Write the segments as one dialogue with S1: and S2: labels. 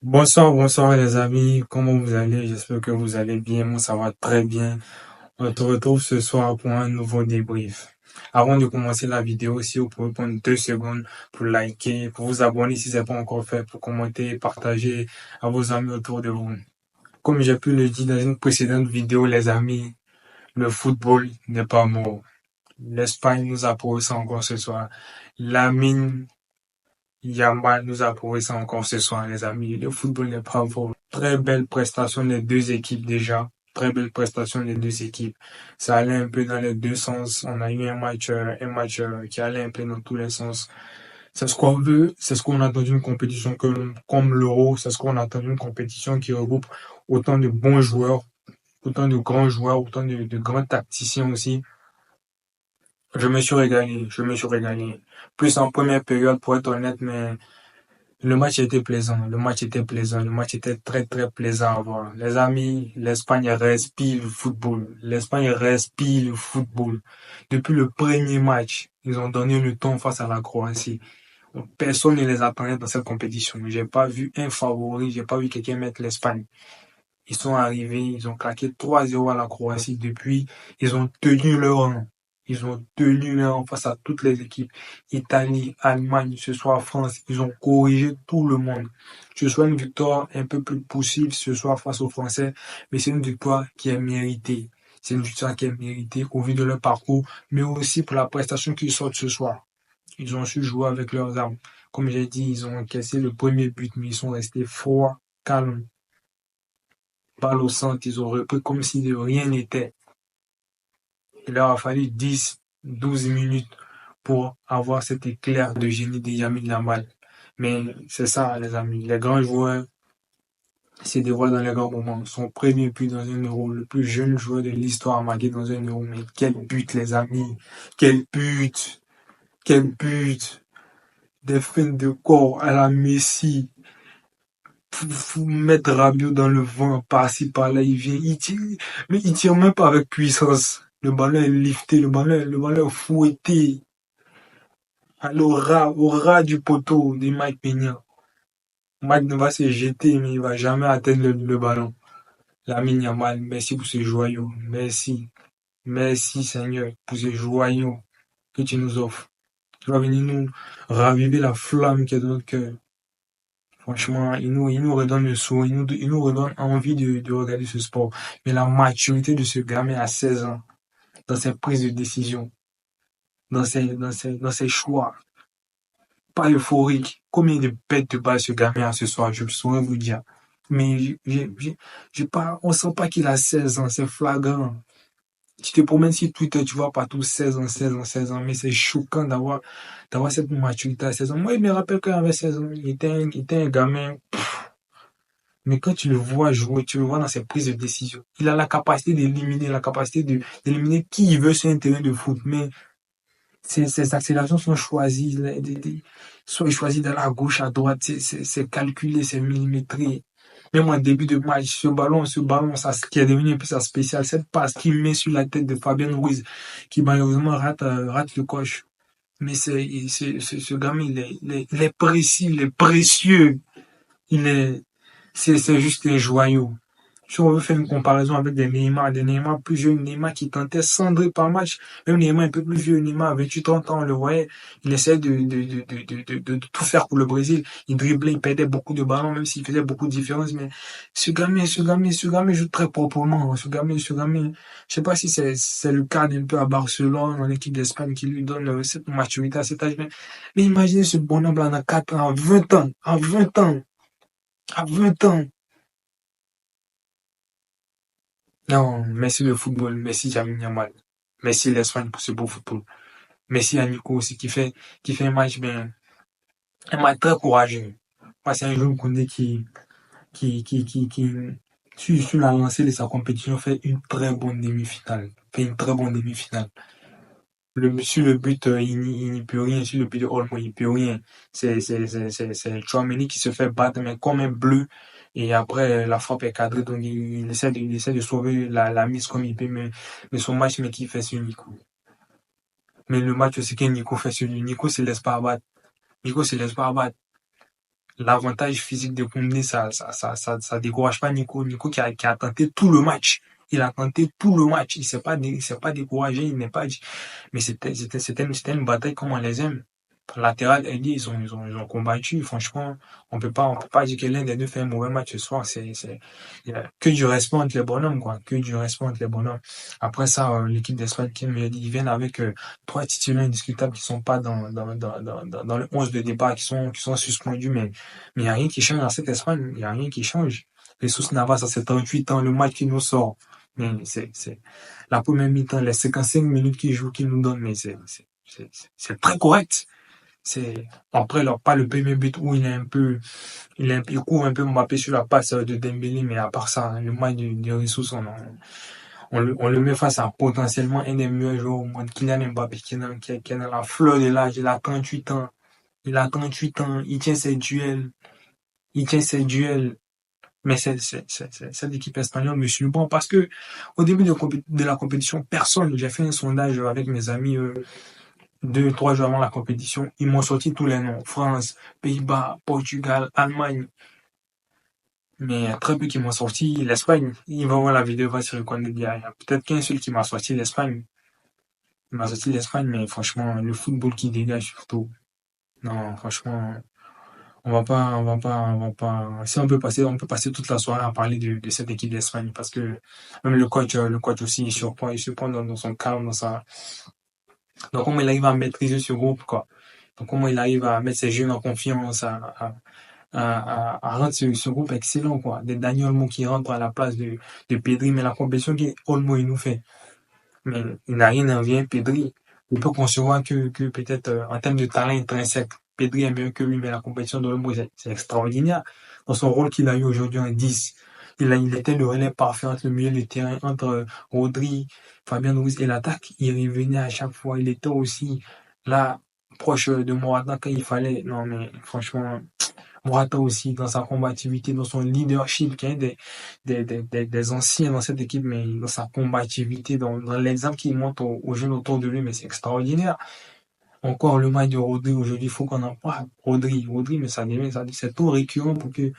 S1: Bonsoir, bonsoir les amis, comment vous allez? J'espère que vous allez bien, moi ça va très bien. On se retrouve ce soir pour un nouveau débrief. Avant de commencer la vidéo, si vous pouvez prendre 2 secondes pour liker, pour vous abonner si ce n'est pas encore fait, pour commenter, partager à vos amis autour de vous. Comme j'ai pu le dire dans une précédente vidéo, les amis, le football n'est pas mort. L'Espagne nous a prouvé ça encore ce soir. Lamine Yamal nous a prouvé ça encore ce soir, les amis. Le football n'est pas mort. Très belle prestation des deux équipes déjà. Très belle prestation des deux équipes. Ça allait un peu dans les deux sens. On a eu un match qui allait un peu dans tous les sens. C'est ce qu'on veut, c'est ce qu'on attend d'une compétition comme l'Euro. C'est ce qu'on attend d'une compétition qui regroupe autant de bons joueurs, autant de grands joueurs, autant de grands tacticiens aussi. Je me suis régalé, je me suis régalé. Plus en première période, pour être honnête, mais le match était plaisant, le match était plaisant, le match était très très plaisant à voir. Les amis, l'Espagne respire le football. L'Espagne respire le football. Depuis le premier match, ils ont donné le ton face à la Croatie. Personne ne les attendait dans cette compétition. J'ai pas vu un favori, j'ai pas vu quelqu'un mettre l'Espagne. Ils sont arrivés, ils ont claqué 3-0 à la Croatie. Depuis, ils ont tenu leur rang. Ils ont tenu leur rang face à toutes les équipes. Italie, Allemagne, ce soir France, ils ont corrigé tout le monde. Ce soit une victoire un peu plus possible ce soir face aux Français, mais c'est une victoire qui est méritée. C'est une victoire qui est méritée au vu de leur parcours, mais aussi pour la prestation qu'ils sortent ce soir. Ils ont su jouer avec leurs armes. Comme j'ai dit, ils ont encaissé le premier but, mais ils sont restés froids, calmes, balle au centre, ils ont repris comme si de rien n'était. Il leur a fallu 10, 12 minutes pour avoir cet éclair de génie de Yamin Lamal. Mais c'est ça, les amis. Les grands joueurs se dévoilent dans les grands moments. Son premier but dans un euro, le plus jeune joueur de l'histoire a marqué dans un euro. Mais quel but, les amis. Quel but. Quel but. Des fins de corps à la Messi. Pour mettre Rabiot dans le vent, par-ci, par-là, il vient, il tire, mais il tire même pas avec puissance. Le ballon est lifté, le ballon est fouetté au ras du poteau de Mike Peña. Mike ne va se jeter, mais il va jamais atteindre le ballon. Lamine Yamal, merci pour ce joyau. Merci. Merci Seigneur pour ce joyau que tu nous offres. Tu vas venir nous raviver la flamme qui est dans notre cœur. Franchement, il nous redonne le sourire, il nous redonne envie de regarder ce sport. Mais la maturité de ce gamin à 16 ans, dans ses prises de décision, dans ses choix, pas euphorique. Combien de bêtes de balle ce gamin a ce soir, je saurais vous dire. Mais on sent pas qu'il a 16 ans, c'est flagrant. Tu te promènes sur Twitter, tu vois partout 16 ans, 16 ans, 16 ans, mais c'est choquant d'avoir cette maturité à 16 ans. Moi, il me rappelle quand il avait 16 ans, il était un gamin. Mais quand tu le vois jouer, tu le vois dans ses prises de décision. Il a la capacité d'éliminer, la capacité d'éliminer qui il veut sur un terrain de foot. Mais ses accélérations sont choisies. Soit il choisit d'aller à gauche, à droite. C'est calculé, c'est millimétré. Même en début de match, ce ballon, ça, qui est devenu un peu sa spéciale, cette passe qu'il met sur la tête de Fabien Ruiz, qui malheureusement rate le coche. Mais ce gamin, il est précis, il est précieux. Il est, c'est juste un joyau. Si on veut faire une comparaison avec des Neymar plus jeunes, Neymar qui tentait 100 dribbles par match, même Neymar un peu plus vieux, Neymar à 28-30 ans, on le voyait, il essayait de tout faire pour le Brésil. Il driblait, il perdait beaucoup de ballons, même s'il faisait beaucoup de différence, mais ce gamin joue très proprement. Je sais pas si c'est le cas un peu à Barcelone, en équipe d'Espagne, qui lui donne cette maturité à cet âge, mais imaginez ce bonhomme-là dans 4 ans, à 20 ans. Non, merci le football, merci Lamine Yamal, merci l'Espagne pour ce beau football, merci à Nico aussi qui fait un match très courageux. Moi, c'est un joueur Koundé qui sur la lancée de sa compétition, fait une très bonne demi-finale. Fait une très bonne demi-finale. Sur le but, il n'y peut rien. Sur le but de Olmo, il n'y peut rien. C'est Tchouaméni qui se fait battre, mais comme un bleu. Et après, la frappe est cadrée, donc il essaie de sauver la mise comme il peut, mais son match, mais qui fait sur Nico. Mais le match aussi que Nico fait sur lui, Nico se laisse pas abattre. Nico se laisse pas abattre. l'avantage physique de Koundé, ça décourage pas Nico. Nico qui a tenté tout le match. Il a tenté tout le match. Il s'est pas découragé. Il n'est pas dit. Mais c'était une bataille comme on les aime. Latéral, Eddie, ils ont combattu. Franchement, on peut pas dire que l'un des deux fait un mauvais match ce soir. Il y a que du respect entre les bonhommes, quoi. Que du respect entre les bonhommes. Après ça, l'équipe d'Espagne, qui me dit, ils viennent avec trois titulaires indiscutables qui sont pas dans le 11 de départ, qui sont suspendus, mais il y a rien qui change dans cette Espagne. Il y a rien qui change. Jesus Navas, ça c'est 38 ans, le match qui nous sort. Mais c'est la première mi-temps, les 55 minutes qu'il joue, qu'il nous donne, mais c'est très correct. C'est après là, pas le premier but où il couvre un peu Mbappé sur la passe de Dembélé, mais à part ça, hein, le match de Jesus, on le met face à potentiellement un des meilleurs joueurs au monde, Kylian Mbappé, qui est dans la fleur de l'âge. Il a 38 ans. Il a 38 ans. Il tient ses duels. Il tient ses duels. Mais cette équipe espagnole me surprend parce que au début de la compétition, personne, j'ai fait un sondage avec mes amis, 2, 3 jours avant la compétition, ils m'ont sorti tous les noms. France, Pays-Bas, Portugal, Allemagne. Mais il y a très peu qui m'ont sorti l'Espagne. Il va voir la vidéo, il va se reconnaître. Il y a peut-être qu'un seul qui m'a sorti l'Espagne. Il m'a sorti l'Espagne, mais franchement, le football qui dégage surtout. Non, franchement, on va pas, si on peut passer toute la soirée à parler de cette équipe d'Espagne parce que même le coach aussi, il surprend dans son calme, dans comment il arrive à maîtriser ce groupe, quoi. Donc, comment il arrive à mettre ses jeunes en confiance, à rendre ce groupe excellent, quoi. Des Daniel Olmo qui rentre à la place de Pedri, mais la compétition que Olmo il nous fait. Mais il n'a rien à envier Pedri. On peut concevoir que peut-être en termes de talent intrinsèque, Pedri est mieux que lui, mais la compétition de Olmo, c'est extraordinaire. Dans son rôle qu'il a eu aujourd'hui en 10, il était le relais parfait entre le milieu de terrain, entre Rodri, Fabien Ruiz et l'attaque. Il revenait à chaque fois. Il était aussi là, proche de Morata quand il fallait. Non, mais franchement, Morata aussi, dans sa combativité, dans son leadership, qui est des anciens dans cette équipe, mais dans sa combativité, dans l'exemple qu'il montre aux jeunes autour de lui, mais c'est extraordinaire. Encore le match de Rodri aujourd'hui, il faut qu'on en parle. Rodri, mais c'est tout récurrent pour que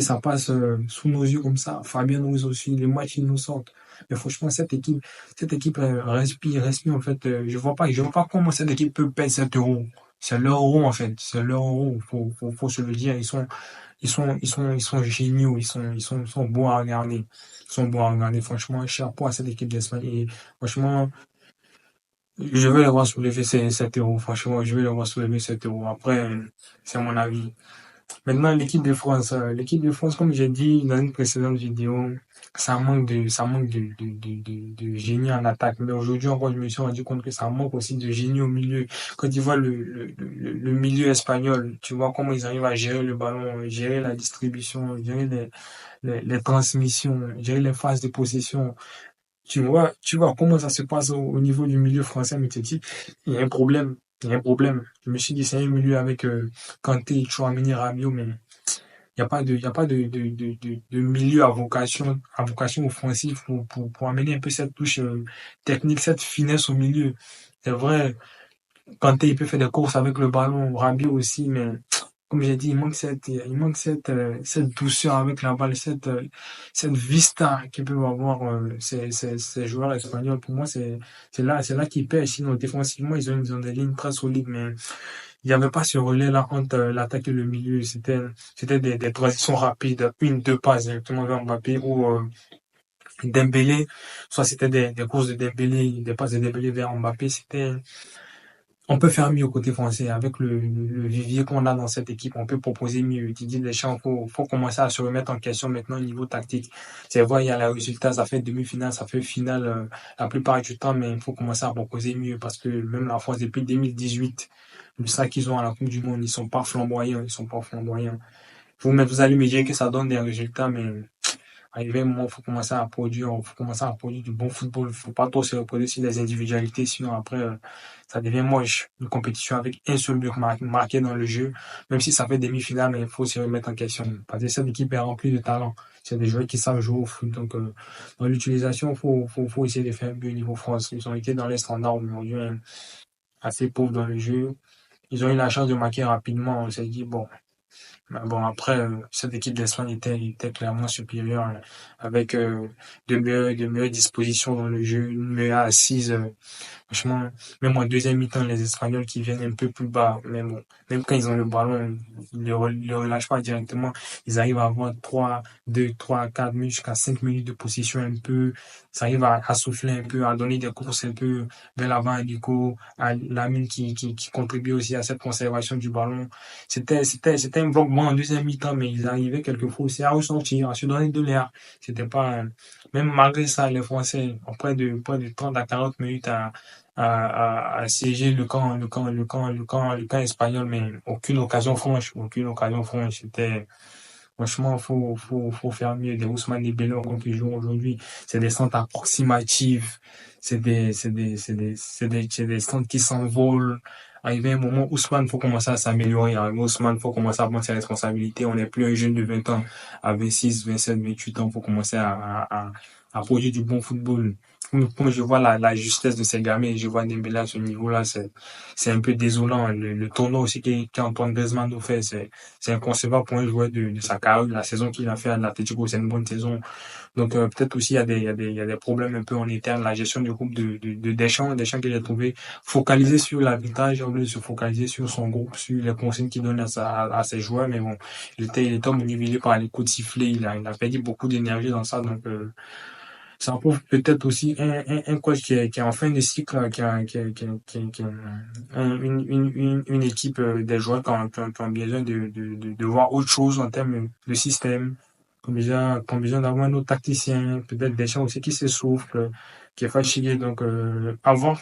S1: ça passe sous nos yeux comme ça. Fabien Ruiz aussi, les matchs ils nous sortent. Mais franchement, cette équipe respire en fait. Je vois pas comment cette équipe peut perdre 7 euros. C'est leur euro en fait, c'est leur euro. Faut se le dire. Ils sont géniaux. Ils sont bons à regarder. Ils sont bons à regarder. Franchement, chapeau à cette équipe d'Espagne. Et franchement, je vais les voir soulever ces 7 euros. Franchement, je vais les voir soulever 7 euros. Après, c'est mon avis. Maintenant, l'équipe de France, comme j'ai dit dans une précédente vidéo, ça manque de génie en attaque. Mais aujourd'hui encore, je me suis rendu compte que ça manque aussi de génie au milieu. Quand tu vois le milieu espagnol, tu vois comment ils arrivent à gérer le ballon, gérer la distribution, gérer les transmissions, gérer les phases de possession. Tu vois comment ça se passe au niveau du milieu français, mais tu te dis, il y a un problème. Il y a un problème. Je me suis dit, c'est un milieu avec Kanté, Chouameni, Rabiot, mais il y a pas de milieu à vocation offensive pour amener un peu cette touche technique, cette finesse au milieu. C'est vrai, Kanté, il peut faire des courses avec le ballon, Rabiot aussi, mais comme j'ai dit, il manque cette douceur avec la balle, cette vista qu'ils peuvent avoir ces joueurs espagnols. Pour moi, c'est là qu'ils pêchent. Sinon, défensivement, ils ont des lignes très solides, mais il n'y avait pas ce relais-là entre l'attaque et le milieu. C'était des transitions rapides, 1, 2 passes directement vers Mbappé ou Dembélé. Soit c'était des courses de Dembélé, des passes de Dembélé vers Mbappé. On peut faire mieux au côté français. Avec le vivier qu'on a dans cette équipe, on peut proposer mieux. Didier Deschamps, faut commencer à se remettre en question maintenant au niveau tactique. C'est vrai, il y a les résultats, ça fait demi-finale, ça fait finale la plupart du temps, mais il faut commencer à proposer mieux parce que même la France, depuis 2018, le sac qu'ils ont à la Coupe du Monde, ils sont pas flamboyants, ils sont pas flamboyants. Vous allez me dire que ça donne des résultats, mais arrivé un moment, faut commencer à produire du bon football. Faut pas trop se reposer sur les individualités, sinon après, ça devient moche. Une compétition avec un seul but marqué dans le jeu, même si ça fait demi-finale, mais il faut se remettre en question. Parce que cette équipe est remplie de talent. C'est des joueurs qui savent jouer au foot. Donc, dans l'utilisation, faut essayer de faire un peu au niveau France. Ils ont été dans les standards aujourd'hui, hein, assez pauvres dans le jeu. Ils ont eu la chance de marquer rapidement. On s'est dit, bon, Mais bon, après, cette équipe d'Espagne était clairement supérieure, avec de meilleures dispositions dans le jeu, une meilleure assise. Franchement, même en deuxième mi-temps, les Espagnols qui viennent un peu plus bas, mais bon, même quand ils ont le ballon, ils le relâchent pas directement. Ils arrivent à avoir 4 minutes jusqu'à 5 minutes de possession un peu. Ça arrive à souffler un peu, à donner des courses un peu vers l'avant à Nico, à Lamine qui contribue aussi à cette conservation du ballon. C'était un bloc bon en deuxième mi-temps, mais ils arrivaient quelquefois aussi à ressortir, à se donner de l'air. C'était pas, même malgré ça, les Français, près de 30 à 40 minutes à siéger le camp espagnol, mais aucune occasion franche, aucune occasion franche. Franchement, faut faire mieux. Des Ousmane Dembélé qu'on peut jouer aujourd'hui, c'est des centres approximatifs, c'est des centres qui s'envolent. Arrivé un moment, Ousmane, faut commencer à s'améliorer. Arrivé Ousmane, faut commencer à prendre ses responsabilités. On n'est plus un jeune de 20 ans, à 26, 27, 28 ans, faut commencer à produire du bon football. Comme je vois la justesse de ces gamins, je vois Dembélé à ce niveau-là, c'est un peu désolant. Le tournoi aussi qu'Antoine Griezmann nous fait, c'est inconcevable pour un joueur de sa carrière. La saison qu'il a fait à l'Atlético, c'est une bonne saison. Donc peut-être aussi il y a des problèmes un peu en interne, la gestion du groupe de Deschamps qu'il a trouvé focalisé sur l'arbitrage au lieu de se focaliser sur son groupe, sur les consignes qu'il donne à ses joueurs. Mais bon, il était omnibulé par les coups de sifflet, il a perdu beaucoup d'énergie dans ça. Donc ça prouve peut-être aussi un coach qui est en fin de cycle, qui a une équipe des joueurs qui ont besoin de voir autre chose en termes de système, qui ont besoin d'avoir un autre tacticien, peut-être des gens aussi qui s'essoufflent, qui est fatigué. Donc, avoir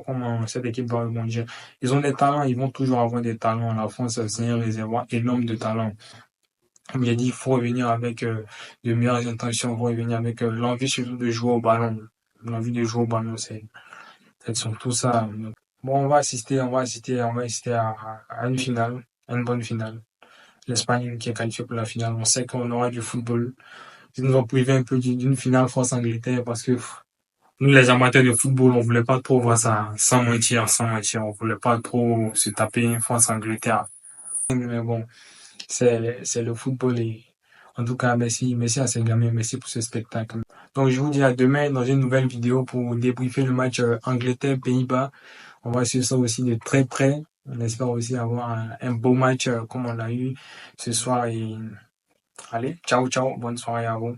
S1: comment cette équipe va rebondir. Ils ont des talents, ils vont toujours avoir des talents. La France, c'est un réservoir énorme de talents. Comme j'ai dit, il faut revenir avec de meilleures intentions, il faut revenir avec l'envie surtout de jouer au ballon. L'envie de jouer au ballon, c'est surtout ça. Bon, on va assister à une finale, à une bonne finale. L'Espagne qui est qualifiée pour la finale. On sait qu'on aura du football. Ils nous ont privé un peu d'une finale France-Angleterre parce que nous, les amateurs de football, on voulait pas trop voir ça sans mentir, sans mentir. On voulait pas trop se taper une France-Angleterre. Mais bon, c'est le football et en tout cas, merci à ces gamins, merci pour ce spectacle. Donc, je vous dis à demain dans une nouvelle vidéo pour débriefer le match Angleterre-Pays-Bas. On va suivre ça aussi de très près. On espère aussi avoir un beau match comme on l'a eu ce soir. Et allez, ciao, ciao, bonne soirée à vous.